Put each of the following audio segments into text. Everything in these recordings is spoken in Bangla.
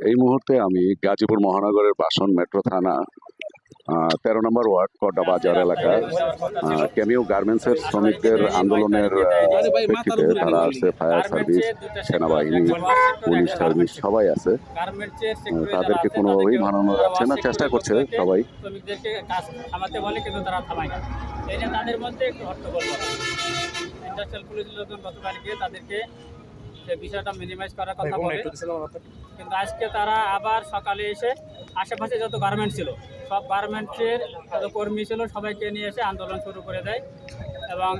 এই মুহূর্তে আমি গাজীপুর মহানগরের বাসন মেট্রো থানা ১৩ নম্বর ওয়ার্ড কড্ডা বাজার এলাকা ক্যামিও গার্মেন্টসের শ্রমিকদের আন্দোলনের প্রেক্ষিতে তারা আছে, ফায়ার সার্ভিস, সেনাবাহিনী, পুলিশ সার্ভিস সবাই আছে। তাদেরকে কোনোভাবেই ভাঙানো যাচ্ছে না, চেষ্টা করছে সবাই। শ্রমিকদেরকে কাজ থামাতে বলে কিন্তু তারা থামায় না। এই যে তাদের মধ্যে একটু হট্টগোল করা, ইন্ডাস্ট্রিয়াল পুলিশের লোকজন গতকালকে তাদেরকে যে বিষয়টা মিনিমাইজ করার কথা বলে, কিন্তু আজকে তারা আবার সকালে এসে আশেপাশে যত গার্মেন্ট ছিল সব গার্মেন্টসের যত কর্মী ছিল সবাইকে নিয়ে এসে আন্দোলন শুরু করে দেয়। এবং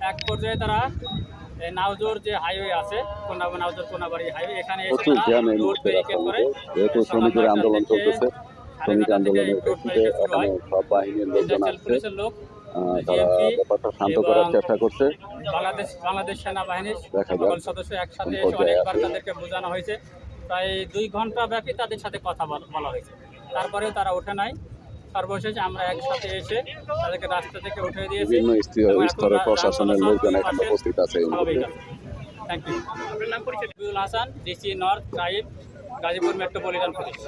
এক পর্যায়ে তারা নাওজোর যে হাইওয়ে আছে, নাওজোর কোনাবাড়ি হাইওয়ে, এখানে এসে রোড ব্যারিকেড করে শ্রমিকের আন্দোলন চলতেছে। শ্রমিক আন্দোলনের প্রেক্ষিতে সব বাহিনীর লোকজন আসছে, তারা ব্যাপারটা শান্ত করার চেষ্টা করছে। বাংলাদেশ সেনাবাহিনীর সকল সদস্য একসাথে এসে অনেকবার তাদেরকে বোঝানো হয়েছে, প্রায় 2 ঘন্টা ব্যাপী তাদের সাথে কথা বলা হয়েছে, তারপরেও তারা ওঠে নাই। সর্বশেষ আমরা একসাথে এসে তাদেরকে রাস্তা থেকে উঠে দিয়েছি। বিভিন্ন স্তরের প্রশাসনের লোকজন এখানে উপস্থিত আছে। Thank you. Rabiul Hasan, DC north tribe, Gazipur metropolitan police.